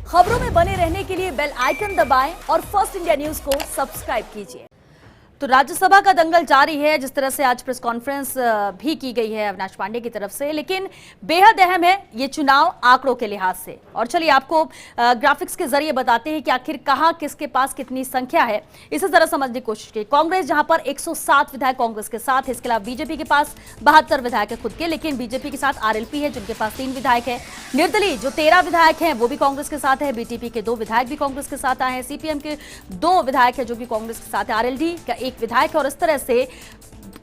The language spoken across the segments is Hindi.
खबरों में बने रहने के लिए बेल आइकन दबाएं और फर्स्ट इंडिया न्यूज को सब्सक्राइब कीजिए। तो राज्यसभा का दंगल जारी है, जिस तरह से आज प्रेस कॉन्फ्रेंस भी की गई है अविनाश पांडे की तरफ से, लेकिन बेहद अहम है ये चुनाव आंकड़ों के लिहाज से। और चलिए आपको ग्राफिक्स के जरिए बताते हैं कि आखिर कहां किसके पास कितनी संख्या है, इसे जरा समझने की कोशिश की। कांग्रेस जहां पर 107 विधायक कांग्रेस के साथ है, इसके अलावा बीजेपी के पास 72 विधायक है खुद के, लेकिन बीजेपी के साथ आरएलपी है जिनके पास 3 विधायक है। निर्दलीय जो 13 विधायक हैं वो भी कांग्रेस के साथ है, बीटीपी के 2 विधायक भी कांग्रेस के साथ आए हैं, सीपीएम के 2 विधायक है जो कि कांग्रेस के साथ है, आरएलडी का 1 विधायक है। और इस तरह से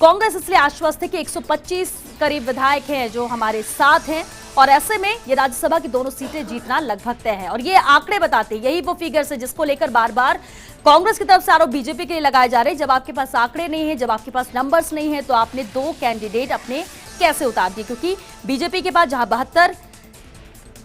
कांग्रेस इसलिए आश्वस्त है कि 125 करीब विधायक हैं जो हमारे साथ हैं, और ऐसे में ये राज्यसभा की दोनों सीटें जीतना लगभग तय है। और ये आंकड़े बताते हैं, यही वो फिगर्स है जिसको लेकर बार बार कांग्रेस की तरफ से आरोप बीजेपी के लिए लगाए जा रहे हैं। जब आपके पास आंकड़े नहीं है, जब आपके पास नंबर्स नहीं है, तो आपने 2 कैंडिडेट अपने कैसे उतार दिए, क्योंकि बीजेपी के पास जहां 72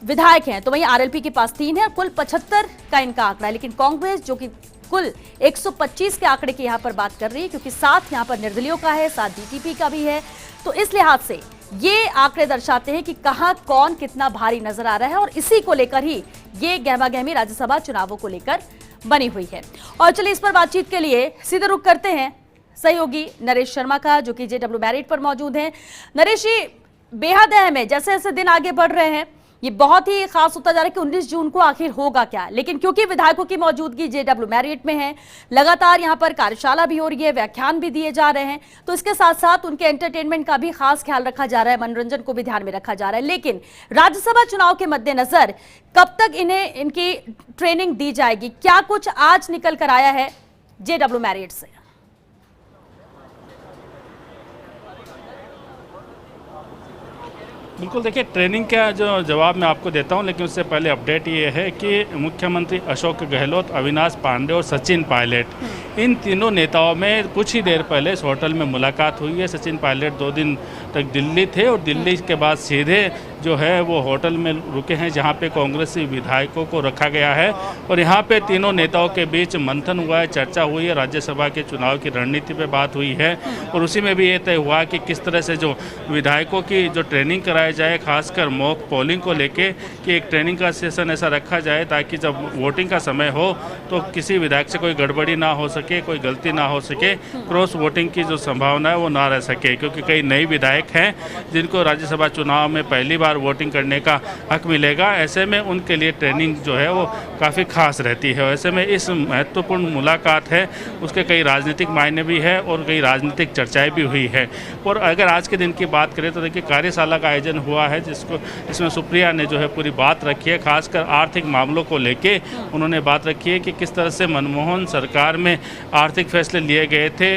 विधायक हैं तो वहीं आरएलपी के पास 3 है, कुल 75 का इनका आंकड़ा है। लेकिन कांग्रेस जो कि कुल 125 के आंकड़े की यहां पर बात कर रही है, क्योंकि 7 यहां पर निर्दलियों का है, 7 बीटीपी का भी है, तो इस लिहाज से ये आंकड़े दर्शाते हैं कि कहां कौन कितना भारी नजर आ रहा है। और इसी को लेकर ही ये गहमा-गहमी राज्यसभा चुनावों को लेकर बनी हुई है। और चलिए इस पर बातचीत के लिए सीधे रुख करते हैं सहयोगी नरेश शर्मा का, जो कि जेडब्ल्यू मैरिट पर मौजूद हैं। नरेश जी, बेहद अहम है, जैसे जैसे दिन आगे बढ़ रहे हैं ये बहुत ही खास होता जा रहा है कि 19 जून को आखिर होगा क्या। लेकिन क्योंकि विधायकों की मौजूदगी जेडब्ल्यू मैरिट में है, लगातार यहां पर कार्यशाला भी हो रही है, व्याख्यान भी दिए जा रहे हैं, तो इसके साथ साथ उनके एंटरटेनमेंट का भी खास ख्याल रखा जा रहा है, मनोरंजन को भी ध्यान में रखा जा रहा है। लेकिन राज्यसभा चुनाव के मद्देनजर कब तक इन्हें इनकी ट्रेनिंग दी जाएगी, क्या कुछ आज निकल कर आया है जेडब्ल्यू मैरिट से? बिल्कुल, देखिए ट्रेनिंग का जो जवाब मैं आपको देता हूं, लेकिन उससे पहले अपडेट ये है कि मुख्यमंत्री अशोक गहलोत, अविनाश पांडे और सचिन पायलट, इन तीनों नेताओं में कुछ ही देर पहले इस होटल में मुलाकात हुई है। सचिन पायलट 2 दिन तक दिल्ली थे और दिल्ली के बाद सीधे जो है वो होटल में रुके हैं जहां पे कांग्रेसी विधायकों को रखा गया है, और यहां पे तीनों नेताओं के बीच मंथन हुआ है, चर्चा हुई है, राज्यसभा के चुनाव की रणनीति पे बात हुई है। और उसी में भी ये तय हुआ कि किस तरह से जो विधायकों की जो ट्रेनिंग कराई जाए, खासकर मॉक पोलिंग को लेके, कि एक ट्रेनिंग का सेशन ऐसा रखा जाए ताकि जब वोटिंग का समय हो तो किसी विधायक से कोई गड़बड़ी ना हो सके, कोई गलती ना हो सके, क्रॉस वोटिंग की जो संभावना है वो ना रह सके, क्योंकि कई नए विधायक हैं जिनको राज्यसभा चुनाव में पहली बार वोटिंग करने का हक मिलेगा। ऐसे में उनके लिए ट्रेनिंग जो है वो काफ़ी खास रहती है। ऐसे में इस महत्वपूर्ण मुलाकात है, उसके कई राजनीतिक मायने भी है और कई राजनीतिक चर्चाएं भी हुई है। और अगर आज के दिन की बात करें तो देखिए कार्यशाला का आयोजन हुआ है जिसमें सुप्रिया ने जो है पूरी बात रखी है, खासकर आर्थिक मामलों को लेके उन्होंने बात रखी है कि किस तरह से मनमोहन सरकार में आर्थिक फैसले लिए गए थे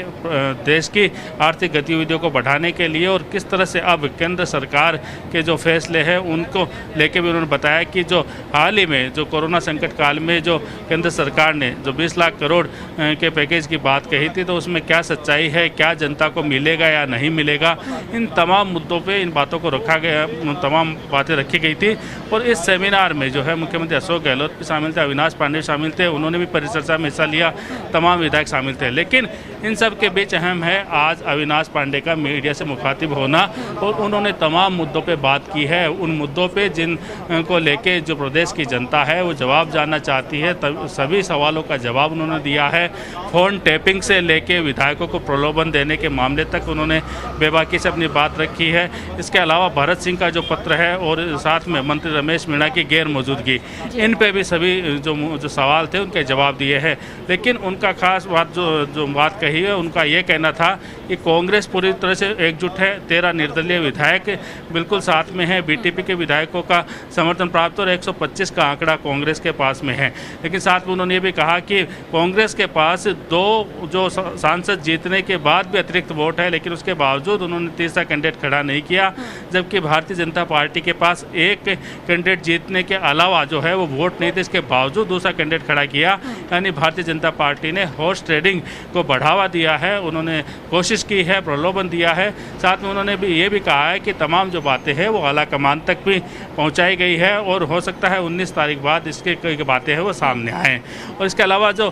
देश की आर्थिक गतिविधियों को बढ़ाने के लिए, और किस तरह से अब केंद्र सरकार के जो फैसले हैं उनको लेके भी उन्होंने बताया कि जो हाल ही में जो कोरोना संकट काल में जो केंद्र सरकार ने जो 20 लाख करोड़ के पैकेज की बात कही थी, तो उसमें क्या सच्चाई है, क्या जनता को मिलेगा या नहीं मिलेगा, इन तमाम मुद्दों पे इन बातों को रखा गया, तमाम बातें रखी गई थी। और इस सेमिनार में जो है मुख्यमंत्री अशोक गहलोत भी शामिल थे, अविनाश पांडे शामिल थे, उन्होंने भी परिचर्चा में हिस्सा लिया, तमाम विधायक शामिल थे। लेकिन इन सब के बीच अहम है आज अविनाश पांडे का मीडिया से मुखातिब होना, और उन्होंने तमाम मुद्दों पे बात की है, उन मुद्दों पे जिन को लेके जो प्रदेश की जनता है वो जवाब जानना चाहती है, तब सभी सवालों का जवाब उन्होंने दिया है। फ़ोन टैपिंग से लेके विधायकों को प्रलोभन देने के मामले तक उन्होंने बेबाकी से अपनी बात रखी है। इसके अलावा भरत सिंह का जो पत्र है और साथ में मंत्री रमेश मीणा की गैर मौजूदगी, इन पे भी सभी जो सवाल थे उनके जवाब दिए हैं। लेकिन उनका खास बात जो बात कही है, उनका ये कहना था कि कांग्रेस पूरी तरह से एकजुट है, 13 निर्दलीय विधायक बिल्कुल साथ में हैं, बीटीपी के विधायकों का समर्थन प्राप्त और 125 का आंकड़ा कांग्रेस के पास में है। लेकिन साथ में उन्होंने ये भी कहा कि कांग्रेस के पास 2 जो सांसद जीतने के बाद भी अतिरिक्त वोट है, लेकिन उसके बावजूद उन्होंने तीसरा कैंडिडेट खड़ा नहीं किया, जबकि भारतीय जनता पार्टी के पास एक कैंडिडेट जीतने के अलावा जो है वो वोट नहीं थे, इसके बावजूद दूसरा कैंडिडेट खड़ा किया। यानी भारतीय जनता पार्टी ने हॉर्स ट्रेडिंग को बढ़ावा दिया है, उन्होंने कोशिश की है, प्रलोभन दिया है। साथ में उन्होंने उन्होंने भी ये भी कहा है कि तमाम जो बातें हैं वो आला कमान तक भी पहुंचाई गई है और हो सकता है 19 तारीख बाद इसके कई बातें हैं वो सामने आएँ। और इसके अलावा जो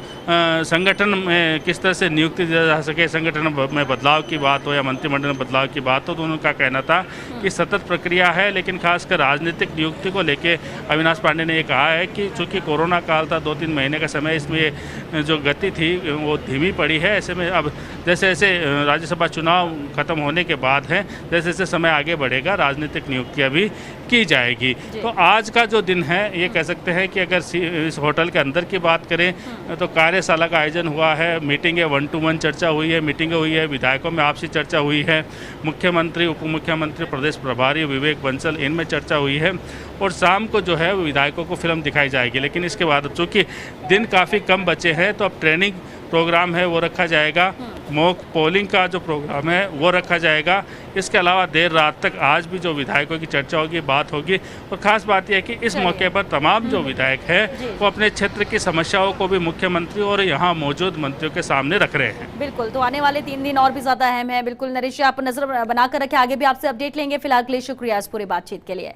संगठन में किस तरह से नियुक्ति दी जा सके, संगठन में बदलाव की बात हो या मंत्रिमंडल में बदलाव की बात हो, तो उनका कहना था कि सतत प्रक्रिया है। लेकिन खासकर राजनीतिक नियुक्ति को लेके अविनाश पांडे ने ये कहा है कि चूँकि कोरोना काल था, 2-3 महीने का समय, इसमें जो गति थी वो धीमी पड़ी है। ऐसे में अब जैसे जैसे राज्यसभा चुनाव खत्म होने के बाद है, जैसे जैसे समय आगे बढ़ेगा राजनीतिक नियुक्तियाँ भी की जाएगी। तो आज का जो दिन है ये कह सकते हैं कि अगर इस होटल के अंदर की बात करें तो कार्यशाला का आयोजन हुआ है, मीटिंगें 1-to-1 चर्चा हुई है, मीटिंगें हुई है, विधायकों में आपसी चर्चा हुई है, मुख्यमंत्री, उप मुख्यमंत्री, प्रदेश प्रभारी विवेक बंसल, इनमें चर्चा हुई है। और शाम को जो है विधायकों को फिल्म दिखाई जाएगी। लेकिन इसके बाद अब चूँकि दिन काफ़ी कम बचे हैं तो अब ट्रेनिंग प्रोग्राम है वो रखा जाएगा, मॉक पोलिंग का जो प्रोग्राम है वो रखा जाएगा। इसके अलावा देर रात तक आज भी जो विधायकों की चर्चा होगी, बात होगी। और ख़ास बात यह है कि इस मौके पर तमाम जो विधायक हैं वो अपने क्षेत्र की समस्याओं को भी मुख्यमंत्री और यहाँ मौजूद मंत्रियों के सामने रख रहे हैं। बिल्कुल, तो आने वाले 3 दिन और भी ज़्यादा अहम है। बिल्कुल नरेश, आप नजर बनाकर रखें, आगे भी आपसे अपडेट लेंगे। फिलहाल के लिए शुक्रिया इस पूरी बातचीत के लिए।